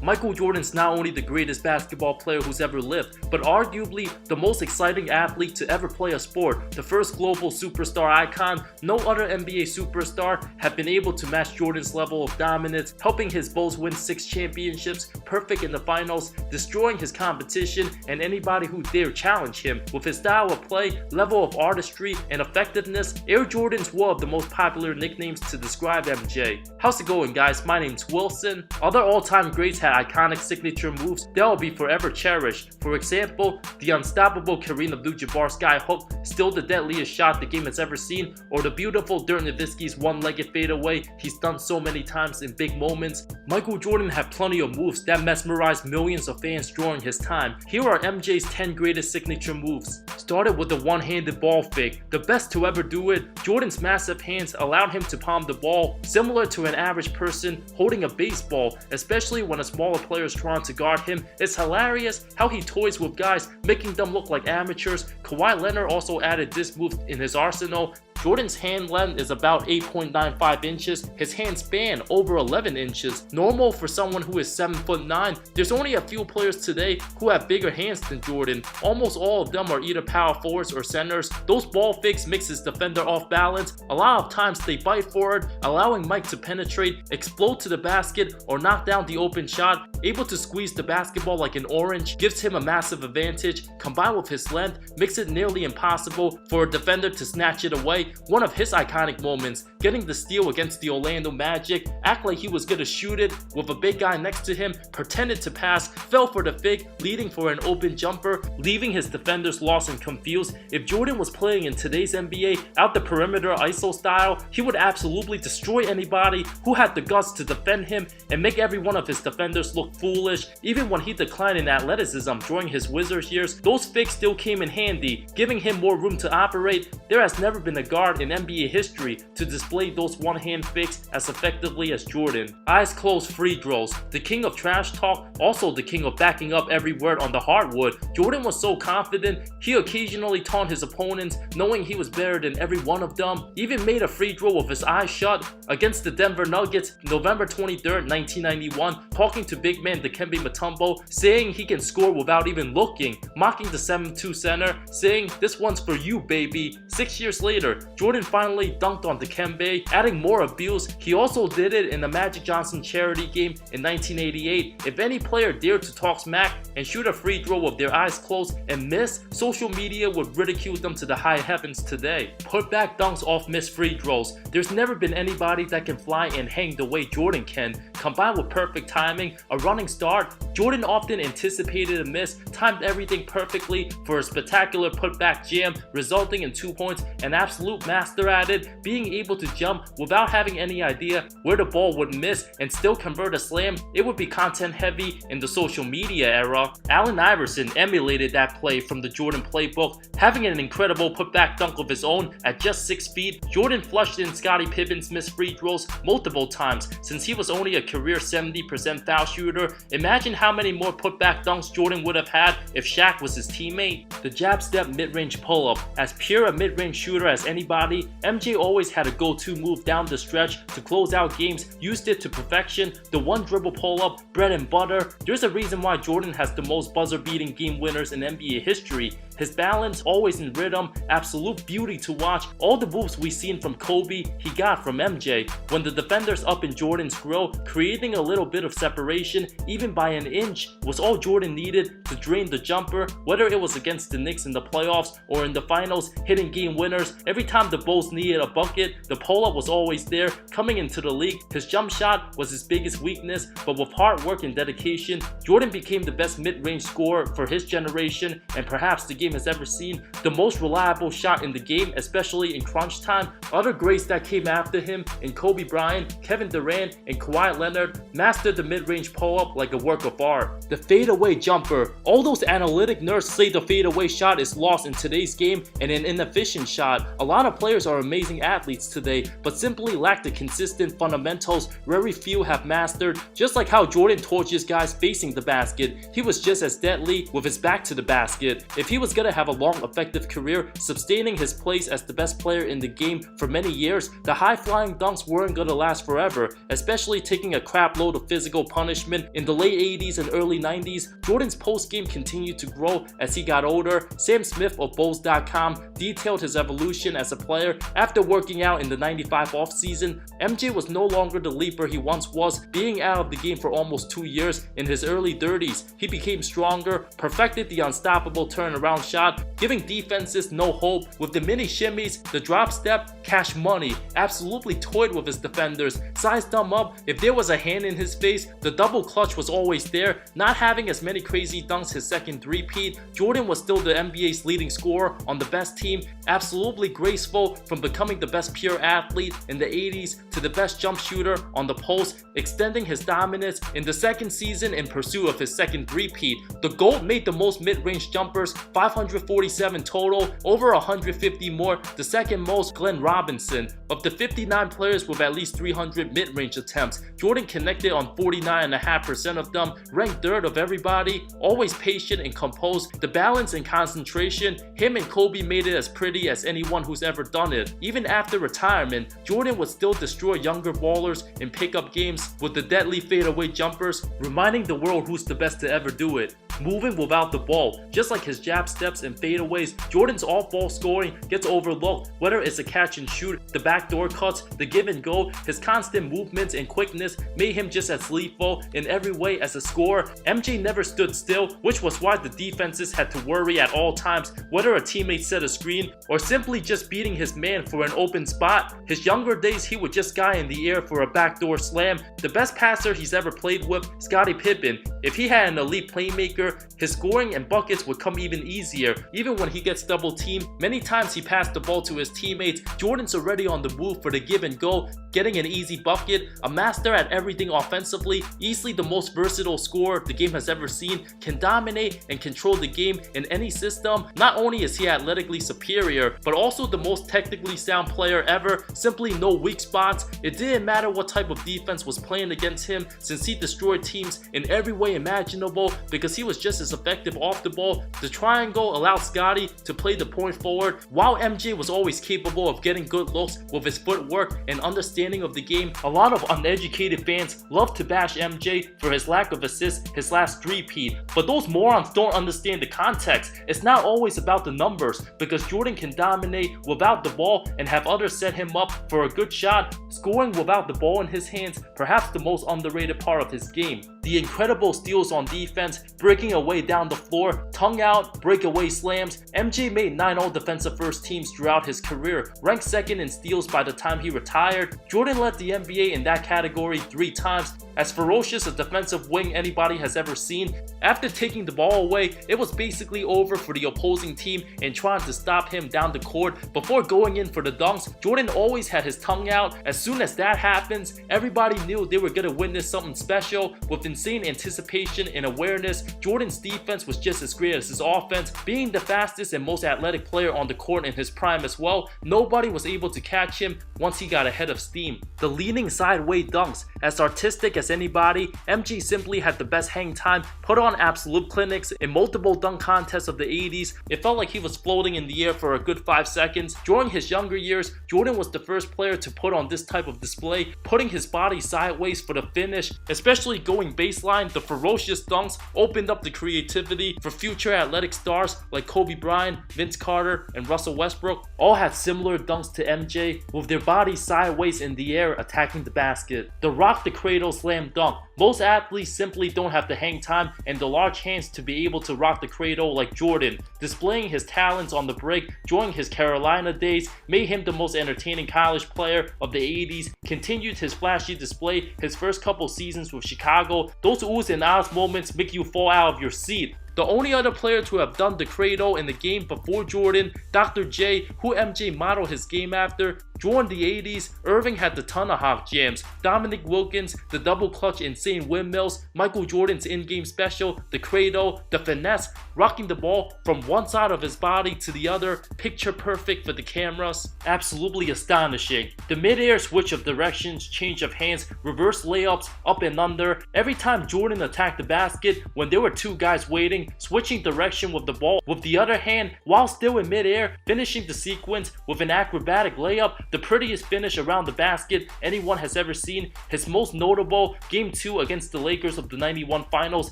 Michael Jordan's not only the greatest basketball player who's ever lived, but arguably the most exciting athlete to ever play a sport, the first global superstar icon. No other NBA superstar have been able to match Jordan's level of dominance, helping his Bulls win 6 championships, perfect in the finals, destroying his competition and anybody who dare challenge him. With his style of play, level of artistry, and effectiveness, Air Jordan's one of the most popular nicknames to describe MJ. How's it going, guys? My name's Wilson. Other all-time greats had iconic signature moves that will be forever cherished. For example, the unstoppable Kareem Abdul-Jabbar sky hook, still the deadliest shot the game has ever seen, or the beautiful Dirk Nowitzki's one-legged fadeaway he's done so many times in big moments. Michael Jordan had plenty of moves that mesmerized millions of fans during his time. Here are MJ's 10 greatest signature moves. Started with the one-handed ball fake. The best to ever do it, Jordan's massive hands allowed him to palm the ball similar to an average person holding a baseball, especially when a smaller player is trying to guard him. It's hilarious how he toys with guys, making them look like amateurs. Kawhi Leonard also added this move in his arsenal. Jordan's hand length is about 8.95 inches, his hand span over 11 inches. Normal for someone who is 7'9". There's only a few players today who have bigger hands than Jordan. Almost all of them are either power forwards or centers. Those ball fakes mix his defender off balance. A lot of times they bite forward, allowing Mike to penetrate, explode to the basket, or knock down the open shot. Able to squeeze the basketball like an orange gives him a massive advantage. Combined with his length, makes it nearly impossible for a defender to snatch it away. One of his iconic moments, getting the steal against the Orlando Magic, act like he was gonna shoot it with a big guy next to him, pretended to pass, fell for the fake, leading for an open jumper, leaving his defenders lost and confused. If Jordan was playing in today's NBA out the perimeter ISO style, he would absolutely destroy anybody who had the guts to defend him and make every one of his defenders look foolish. Even when he declined in athleticism during his Wizards years, those fakes still came in handy, giving him more room to operate. There has never been a guard in NBA history to display those one-hand fakes as effectively as Jordan. Eyes closed free throws, the king of trash talk, also the king of backing up every word on the hardwood. Jordan was so confident, he occasionally taunted his opponents, knowing he was better than every one of them. Even made a free throw with his eyes shut against the Denver Nuggets, November 23rd, 1991, talking to big man Dikembe Mutombo, saying he can score without even looking, mocking the 7'2" center, saying, "This one's for you, baby." 6 years later, Jordan finally dunked on Dikembe, adding more abuse. He also did it in the Magic Johnson charity game in 1988. If any player dared to talk smack and shoot a free throw with their eyes closed and miss, social media would ridicule them to the high heavens today. Put back dunks off missed free throws. There's never been anybody that can fly and hang the way Jordan can. Combined with perfect timing, a running start, Jordan often anticipated a miss, timed everything perfectly for a spectacular putback jam, resulting in 2 points. An absolute master at it, being able to jump without having any idea where the ball would miss and still convert a slam. It would be content heavy in the social media era. Allen Iverson emulated that play from the Jordan playbook, having an incredible putback dunk of his own at just 6 feet. Jordan flushed in Scottie Pippen's missed free throws multiple times since he was only a career 70% foul shooter. Imagine how many more putback dunks Jordan would have had if Shaq was his teammate. The jab step mid-range pull-up, as pure a mid-range shooter as anybody, MJ always had a go-to move down the stretch to close out games, used it to perfection. The one dribble pull-up, bread and butter. There's a reason why Jordan has the most buzzer-beating game winners in NBA history. His balance, always in rhythm, absolute beauty to watch. All the moves we've seen from Kobe, he got from MJ. When the defender's up in Jordan's grill, creating a little bit of separation, even by an inch, was all Jordan needed to drain the jumper, whether it was against the Knicks in the playoffs or in the finals, hitting game winners. Every time the Bulls needed a bucket, the pull-up was always there. Coming into the league, his jump shot was his biggest weakness, but with hard work and dedication, Jordan became the best mid-range scorer for his generation and perhaps the game has ever seen. The most reliable shot in the game, especially in crunch time. Other greats that came after him in Kobe Bryant, Kevin Durant, and Kawhi Leonard mastered the mid-range pull-up like a work of art. The fadeaway jumper. All those analytic nerds say the fadeaway shot is lost in today's game and an inefficient shot. A lot of players are amazing athletes today, but simply lack the consistent fundamentals very few have mastered. Just like how Jordan torches guys facing the basket, he was just as deadly with his back to the basket. If he was was gonna have a long, effective career, sustaining his place as the best player in the game for many years, the high-flying dunks weren't gonna last forever, especially taking a crap load of physical punishment. In the late 80s and early 90s, Jordan's post-game continued to grow as he got older. Sam Smith of Bulls.com detailed his evolution as a player. After working out in the 95 offseason, MJ was no longer the leaper he once was, being out of the game for almost 2 years. In his early 30s, he became stronger, perfected the unstoppable turnaround shot, giving defenses no hope. With the mini shimmies, the drop step, Cash Money absolutely toyed with his defenders, sized them up. If there was a hand in his face, the double clutch was always there. Not having as many crazy dunks his second three-peat, Jordan was still the NBA's leading scorer on the best team, absolutely graceful from becoming the best pure athlete in the 80s to the best jump shooter on the post, extending his dominance in the second season in pursuit of his second three-peat. The GOAT made the most mid-range jumpers, 547 total, over 150 more, the second most Glenn Robinson. Of the 59 players with at least 300 mid-range attempts, Jordan connected on 49.5% of them, ranked third of everybody, always patient and composed. The balance and concentration, him and Kobe made it as pretty as anyone who's ever done it. Even after retirement, Jordan would still destroy younger ballers in pickup games with the deadly fadeaway jumpers, reminding the world who's the best to ever do it. Moving without the ball, just like his jab steps and fadeaways, Jordan's off-ball scoring gets overlooked. Whether it's a catch and shoot, the backdoor cuts, the give and go, his constant movements and quickness made him just as lethal in every way as a scorer. MJ never stood still, which was why the defenses had to worry at all times whether a teammate set a screen or simply just beating his man for an open spot. His younger days, he would just guy in the air for a backdoor slam. The best passer he's ever played with, Scottie Pippen. If he had an elite playmaker, his scoring and buckets would come even easier. Even when he gets double teamed, many times he passed the ball to his teammates. Jordan's already on the move for the give and go, getting an easy bucket, a master at everything offensively, easily the most versatile scorer the game has ever seen, can dominate and control the game in any system. Not only is he athletically superior, but also the most technically sound player ever, simply no weak spots. It didn't matter what type of defense was playing against him, since he destroyed teams in every way imaginable because he was just as effective off the ball. The triangle allowed Scottie to play the point forward, while MJ was always capable of getting good looks with his footwork and understanding of the game. A lot of uneducated fans love to bash MJ for his lack of assists his last three-peat, but those morons don't understand the context. It's not always about the numbers, because Jordan can dominate without the ball and have others set him up for a good shot. Scoring without the ball in his hands, perhaps the most underrated part of his game. The incredible steals on defense, breaking away down the floor, tongue out, breakaway slams. MJ made 9 all-defensive first teams throughout his career, ranked second in steals by the time he retired. Jordan led the NBA in that category 3 times. As ferocious a defensive wing anybody has ever seen, after taking the ball away, it was basically over for the opposing team and trying to stop him down the court. Before going in for the dunks, Jordan always had his tongue out. As soon as that happens, everybody knew they were going to witness something special. With insane anticipation and awareness, Jordan's defense was just as great as his offense. Being the fastest and most athletic player on the court in his prime as well, nobody was able to catch him once he got ahead of steam. The leaning sideways dunks, as artistic as anybody, MJ simply had the best hang time, put on absolute clinics in multiple dunk contests of the 80s. It felt like he was floating in the air for a good 5 seconds. During his younger years, Jordan was the first player to put on this type of display, putting his body sideways for the finish, especially going baseline. The ferocious dunks opened up the creativity for future athletic stars like Kobe Bryant, Vince Carter, and Russell Westbrook. All had similar dunks to MJ, with their bodies sideways in the air attacking the basket. The rock the cradle slam dunk. Most athletes simply don't have the hang time and the large hands to be able to rock the cradle like Jordan. Displaying his talents on the break during his Carolina days made him the most entertaining college player of the 80s. Continued his flashy display his first couple seasons with Chicago. Those oohs and ahs moments make you fall out of your seat. The only other player to have done the cradle in the game before Jordan, Dr. J, who MJ modeled his game after, During the 80s, Irving had the ton of hop jams. Dominique Wilkins, the double clutch insane windmills, Michael Jordan's in-game special, the cradle, the finesse, rocking the ball from one side of his body to the other, picture perfect for the cameras. Absolutely astonishing. The mid-air switch of directions, change of hands, reverse layups, up and under. Every time Jordan attacked the basket, when there were two guys waiting, switching direction with the ball with the other hand while still in mid-air, finishing the sequence with an acrobatic layup, the prettiest finish around the basket anyone has ever seen. His most notable, Game 2 against the Lakers of the 91 finals,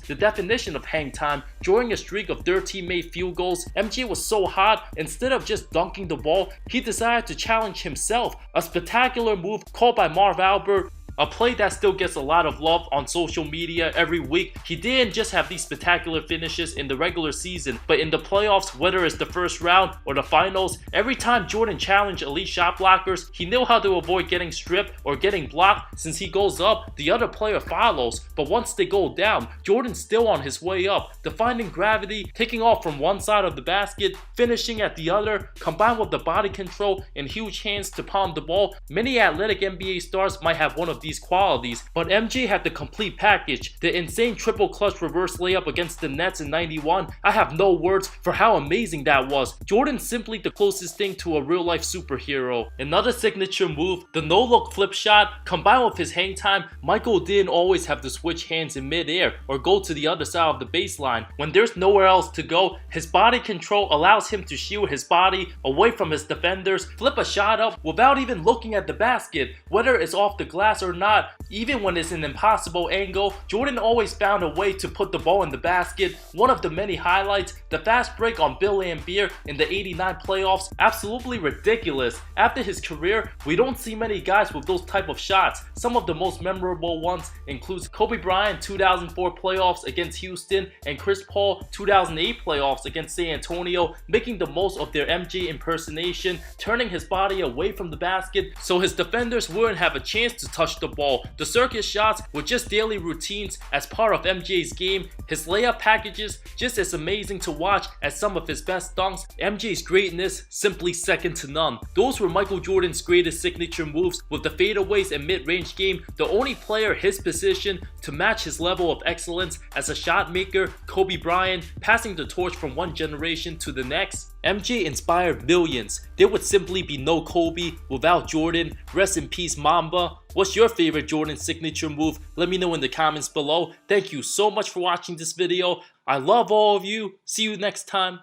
the definition of hang time. During a streak of 13 made field goals, MJ was so hot, instead of just dunking the ball, he decided to challenge himself. A spectacular move called by Marv Albert. A play that still gets a lot of love on social media every week. He didn't just have these spectacular finishes in the regular season, but in the playoffs, whether it's the first round or the finals, every time Jordan challenged elite shot blockers, he knew how to avoid getting stripped or getting blocked. Since he goes up, the other player follows, but once they go down, Jordan's still on his way up, defying gravity, taking off from one side of the basket, finishing at the other, combined with the body control and huge hands to pound the ball. Many athletic NBA stars might have one of these qualities, but MJ had the complete package. The insane triple clutch reverse layup against the Nets in 91, I have no words for how amazing that was. Jordan's simply the closest thing to a real life superhero. Another signature move, the no look flip shot, combined with his hang time. Michael didn't always have to switch hands in mid-air or go to the other side of the baseline. When there's nowhere else to go, his body control allows him to shield his body away from his defenders, flip a shot up without even looking at the basket, whether it's off the glass or not. Even when it's an impossible angle, Jordan always found a way to put the ball in the basket. One of the many highlights, the fast break on Bill Laimbeer in the 89 playoffs, absolutely ridiculous. After his career, we don't see many guys with those type of shots. Some of the most memorable ones includes Kobe Bryant 2004 playoffs against Houston and Chris Paul 2008 playoffs against San Antonio, making the most of their MJ impersonation, turning his body away from the basket so his defenders wouldn't have a chance to touch the ball. The circus shots were just daily routines as part of MJ's game. His layup packages just as amazing to watch as some of his best dunks. MJ's greatness simply second to none. Those were Michael Jordan's greatest signature moves, with the fadeaways and mid-range game the only player his position to match his level of excellence as a shot maker. Kobe Bryant passing the torch from one generation to the next. MJ inspired millions. There would simply be no Kobe without Jordan. Rest in peace, Mamba. What's your favorite Jordan signature move? Let me know in the comments below. Thank you so much for watching this video. I love all of you. See you next time.